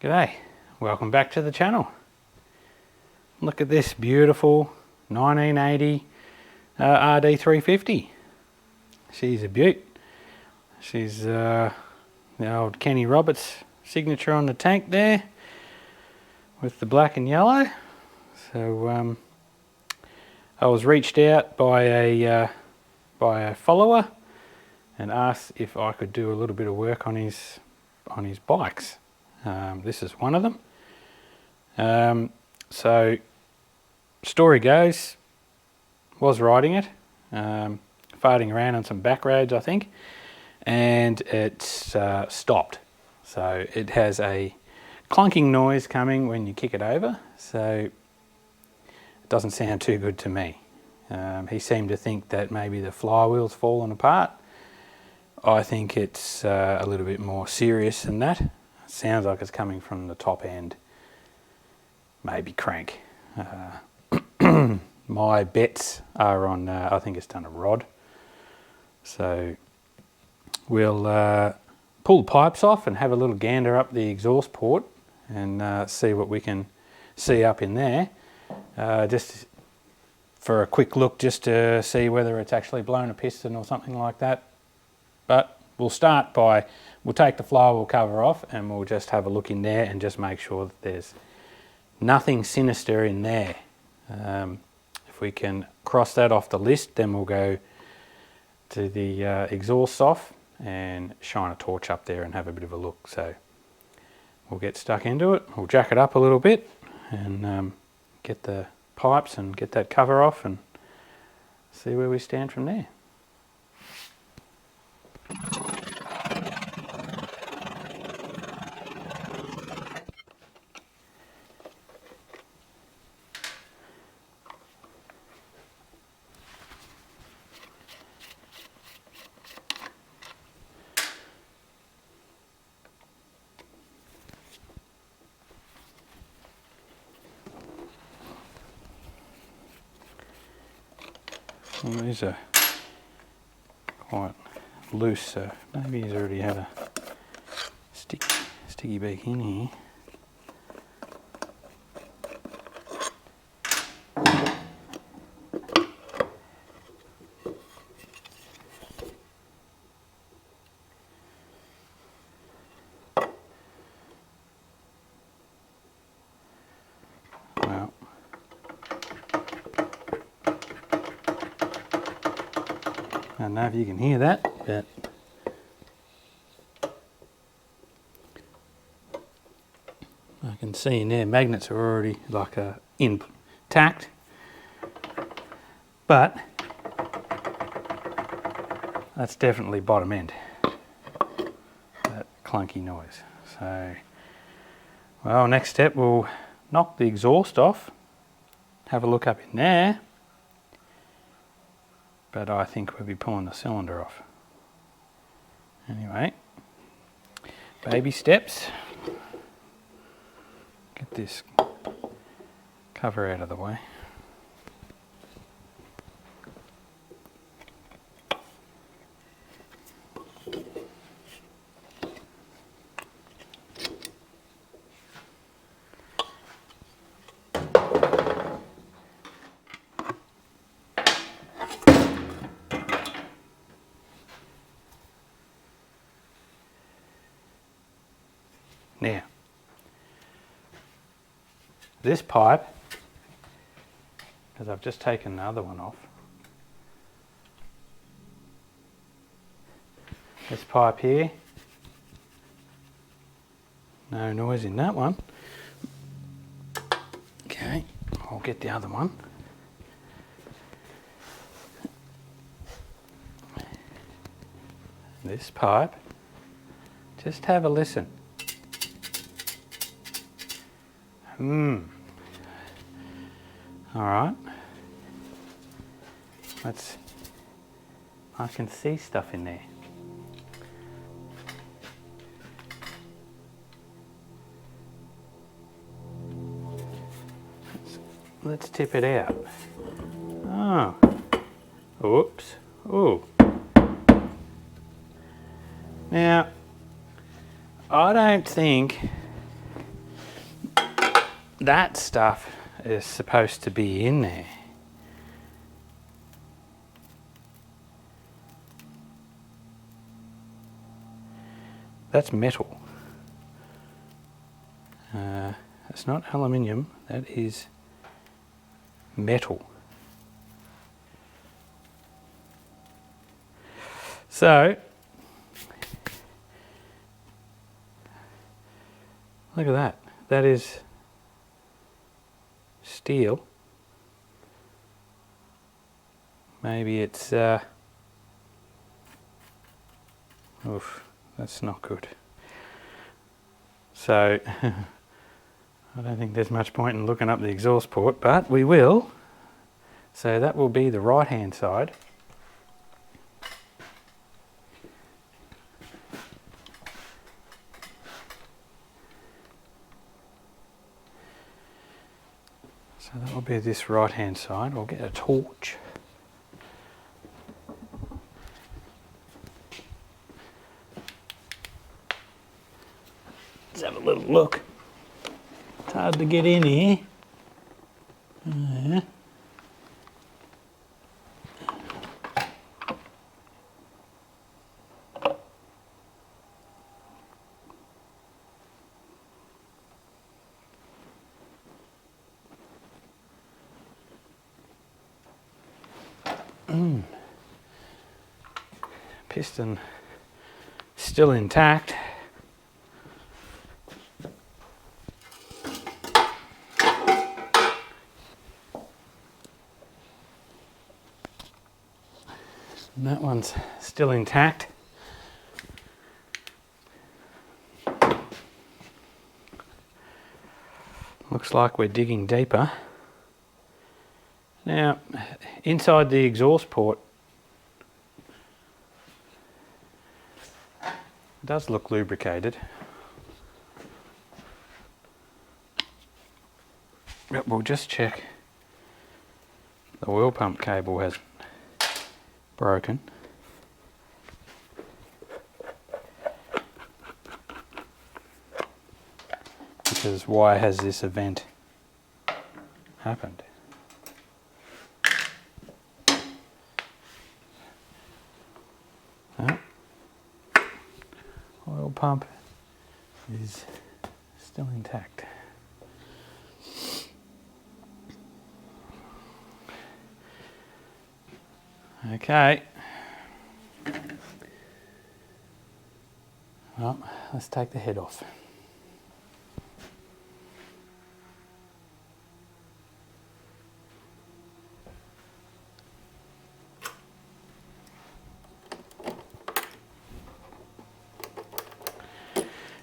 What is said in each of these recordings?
G'day, welcome back to the channel. Look at this beautiful 1980 RD350. She's a beaut. She's the old Kenny Roberts signature on the tank there with the black and yellow. So I was reached out by a follower and asked if I could do a little bit of work on his bikes. This is one of them. So story goes, was riding it, farting around on some back roads I think, and it's stopped. So it has a clunking noise coming when you kick it over, so it doesn't sound too good to me. He seemed to think that maybe the flywheel's fallen apart. I think it's a little bit more serious than that. It sounds like it's coming from the top end, maybe crank. My bets are on, I think it's done a rod. So we'll pull the pipes off and have a little gander up the exhaust port and see what we can see up in there. Just for a quick look, just to see whether it's actually blown a piston or something like that. But we'll start by, we'll take the flywheel cover off and we'll just have a look in there and just make sure that there's nothing sinister in there. If we can cross that off the list, then we'll go to the exhaust off and shine a torch up there and have a bit of a look. So we'll get stuck into it. We'll jack it up a little bit and get the pipes and get that cover off and see where we stand from there. Well, these are quite loose, so maybe he's already had a sticky beak in here. Well, I don't know if you can hear that, but I can see in there magnets are already like intact, but that's definitely bottom end, that clunky noise. So, well, next step, we'll knock the exhaust off, have a look up in there. But I think we'll be pulling the cylinder off. Anyway, baby steps. Get this cover out of the way. Now, this pipe, because I've just taken the other one off, this pipe here, no noise in that one. Okay, I'll get the other one. This pipe, just have a listen. All right. I can see stuff in there. Let's tip it out. Oh. Oops. Oh. Now, I don't think that stuff is supposed to be in there. That's metal. It's not aluminium, that is metal. So, look at that. That is steel. Maybe it's, oof, that's not good. So, I don't think there's much point in looking up the exhaust port, but we will. So that will be the right hand side. So that will be this right hand side. We'll get a torch. Let's have a little look. It's hard to get in here. Piston still intact. And that one's still intact. Looks like we're digging deeper. Now, inside the exhaust port, it does look lubricated. But we'll just check the oil pump cable has broken. Because why has this event happened? No. Oil pump is still intact. Okay. Well, let's take the head off.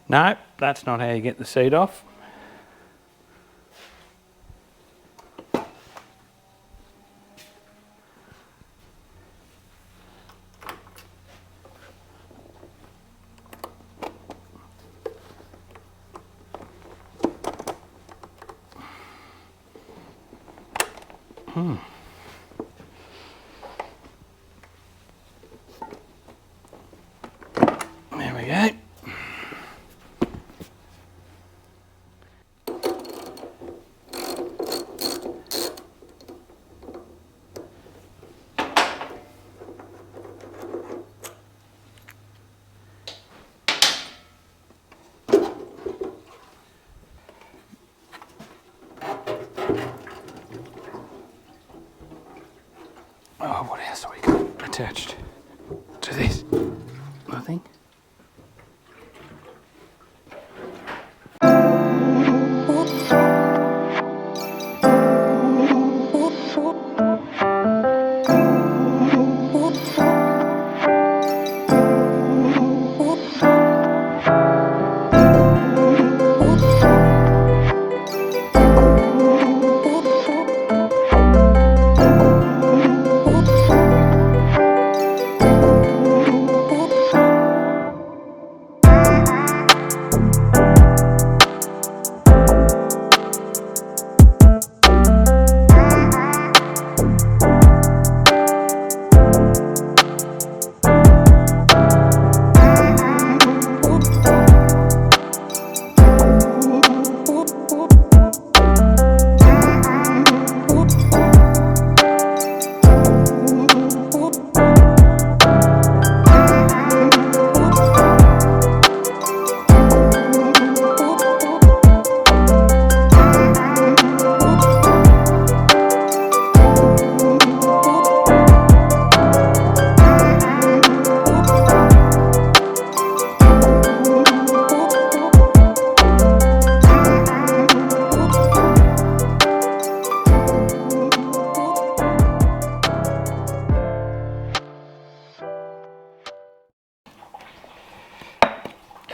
No, that's not how you get the seat off. There we go. Oh, what else have we got attached to this? Nothing.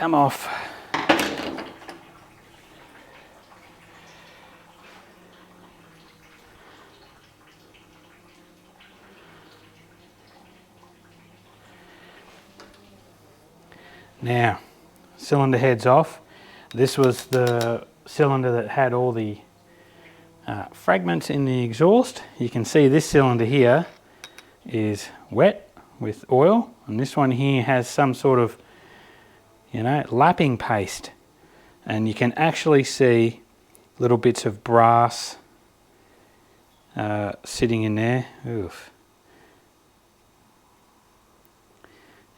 come off. Now, cylinder head's off. This was the cylinder that had all the fragments in the exhaust. You can see this cylinder here is wet with oil, and this one here has some sort of, you know, lapping paste, and you can actually see little bits of brass sitting in there. Oof.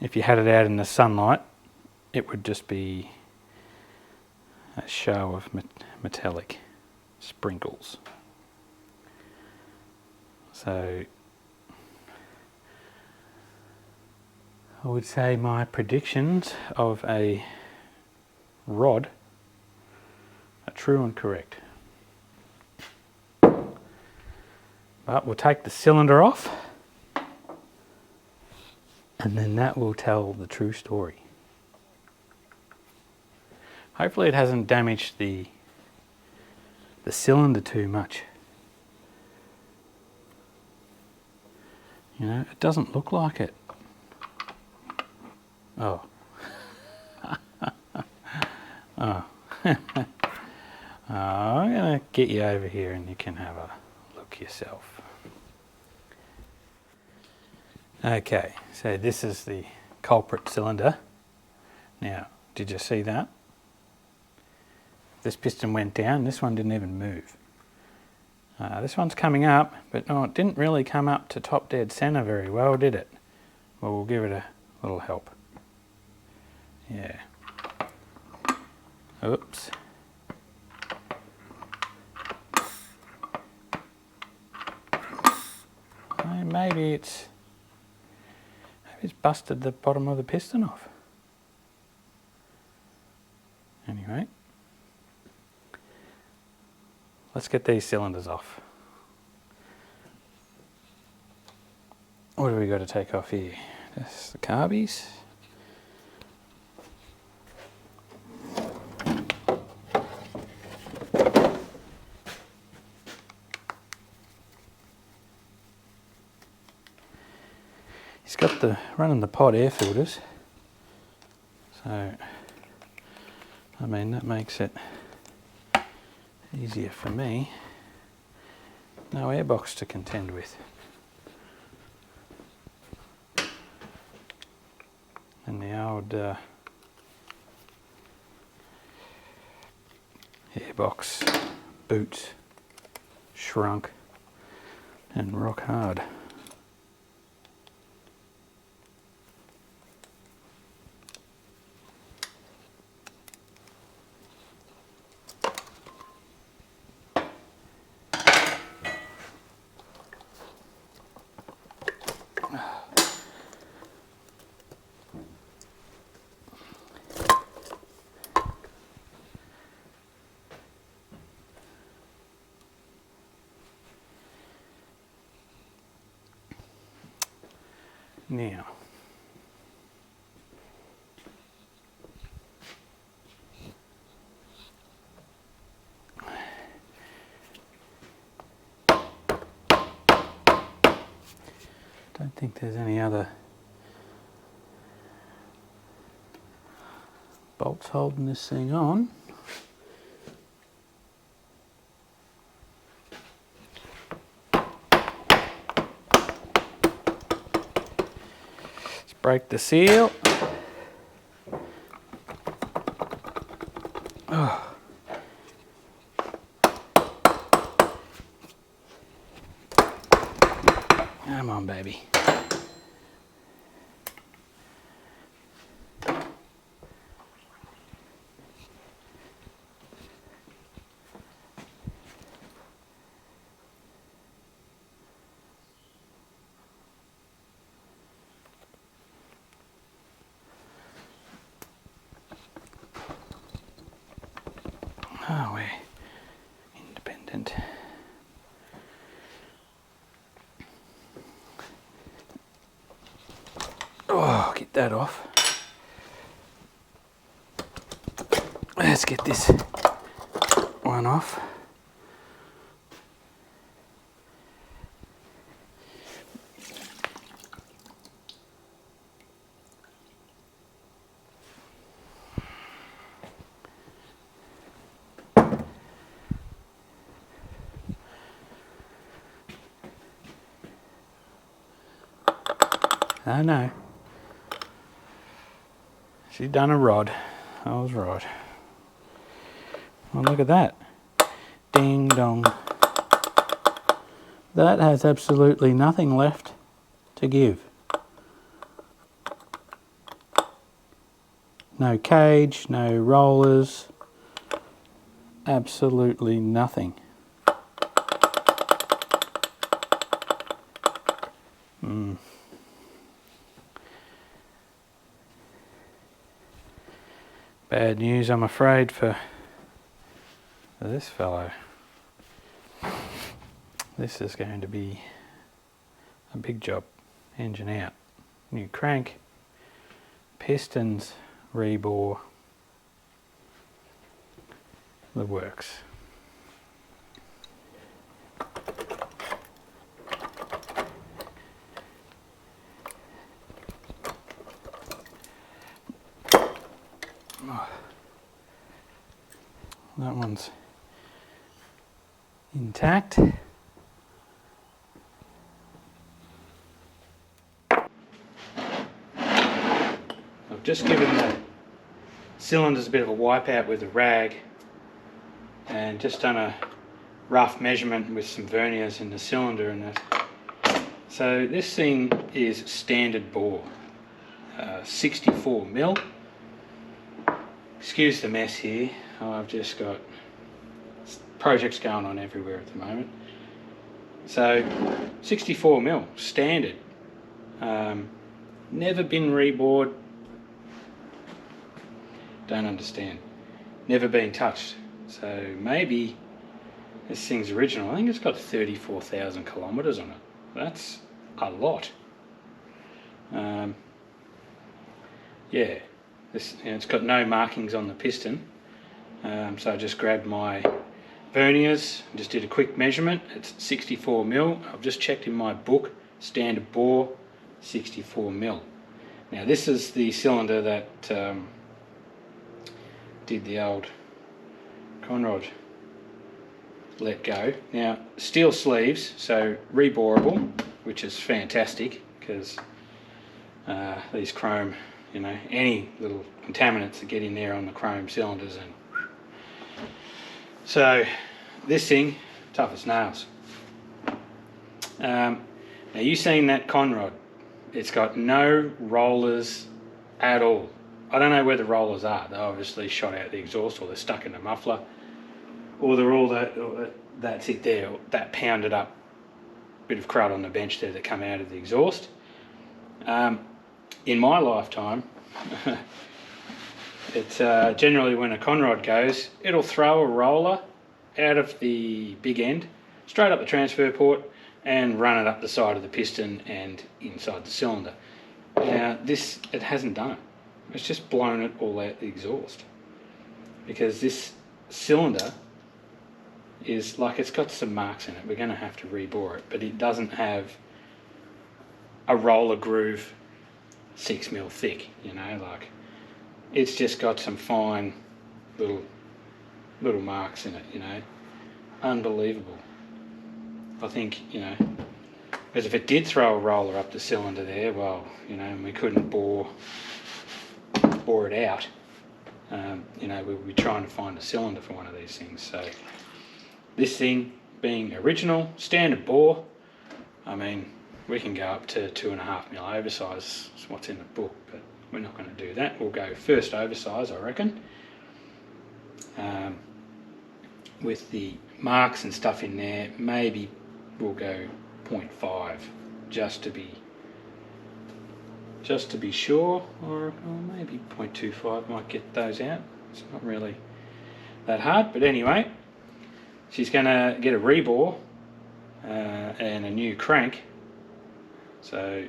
If you had it out in the sunlight, it would just be a show of metallic sprinkles. So I would say my predictions of a rod are true and correct. But we'll take the cylinder off, and then that will tell the true story. Hopefully it hasn't damaged the cylinder too much. You know, it doesn't look like it. Oh. Oh. I'm going to get you over here and you can have a look yourself. Okay, so this is the culprit cylinder. Now, did you see that? This piston went down, this one didn't even move. This one's coming up, but no, it didn't really come up to top dead center very well, did it? Well, we'll give it a little help. Yeah. Oops. Maybe it's busted the bottom of the piston off. Anyway, let's get these cylinders off. What have we got to take off here? Just the carbies. He's got the running the pod air filters, so I mean that makes it easier for me. No airbox to contend with. And the old airbox boots shrunk and rock hard. Now, don't think there's any other bolts holding this thing on. Break the seal. Oh. Come on, baby. Oh, we're independent. Oh, get that off. let's get this one off. I know. She's done a rod. I was right. Well, look at that. Ding dong. That has absolutely nothing left to give. No cage, no rollers, absolutely nothing. Bad news, I'm afraid, for this fellow. This is going to be a big job. Engine out. New crank, pistons, rebore, the works. That one's intact. I've just given the cylinders a bit of a wipe out with a rag and just done a rough measurement with some verniers in the cylinder and that. So this thing is standard bore, 64 mil. Excuse the mess here. I've just got projects going on everywhere at the moment. So 64 mil, standard. Never been rebored. Don't understand. Never been touched. So maybe this thing's original. I think it's got 34,000 kilometres on it. That's a lot. Yeah, it's got no markings on the piston. So I just grabbed my verniers, just did a quick measurement. It's 64 mil. I've just checked in my book, standard bore, 64 mil. Now this is the cylinder that did the old conrod let go. Now steel sleeves, so reborable, which is fantastic because these chrome, you know, any little contaminants that get in there on the chrome cylinders, and so this thing, tough as nails. Now you seen that conrod, it's got no rollers at all. I don't know where the rollers are. They obviously shot out the exhaust, or they're stuck in the muffler, or they're all that's it there, that pounded up bit of crud on the bench there that come out of the exhaust. In my lifetime, it's generally when a conrod goes, it'll throw a roller out of the big end, straight up the transfer port, and run it up the side of the piston and inside the cylinder. Now this, it hasn't done it. It's just blown it all out the exhaust, because this cylinder is like, it's got some marks in it. We're going to have to rebore it, but it doesn't have a roller groove 6 mil thick, you know, like it's just got some fine little marks in it, you know. Unbelievable. I think, you know, because if it did throw a roller up the cylinder there, well, you know, and we couldn't bore it out, you know, we'd be trying to find a cylinder for one of these things. So this thing being original, standard bore, I mean, we can go up to 2.5 mil oversize, is what's in the book, but we're not going to do that. We'll go first oversize, I reckon, with the marks and stuff in there. Maybe we'll go 0.5 just to be sure, or maybe 0.25 might get those out. It's not really that hard, but anyway, she's going to get a rebore and a new crank. So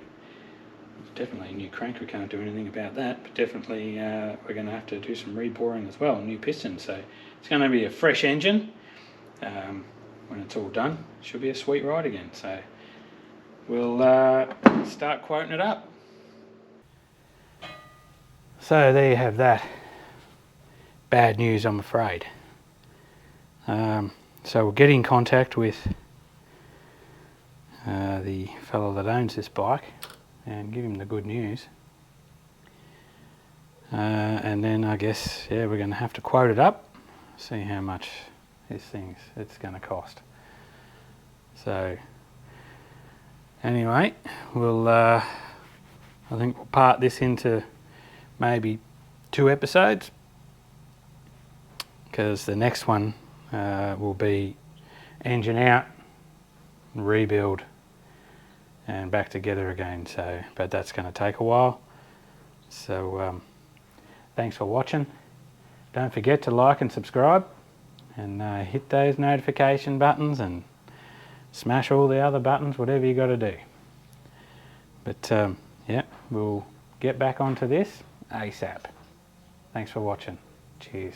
definitely a new crank, we can't do anything about that, but definitely we're going to have to do some reboring as well, new pistons. So it's going to be a fresh engine when it's all done. Should be a sweet ride again. So we'll start quoting it up. So there you have that. Bad news, I'm afraid. So we'll get in contact with the fellow that owns this bike and give him the good news. And then I guess, yeah, we're going to have to quote it up, see how much it's going to cost. So anyway, we'll I think we'll part this into maybe 2 episodes, because the next one will be engine out, rebuild and back together again. So, but that's going to take a while. So thanks for watching. Don't forget to like and subscribe, and hit those notification buttons and smash all the other buttons, whatever you got to do. But yeah, we'll get back onto this ASAP. Thanks for watching. Cheers.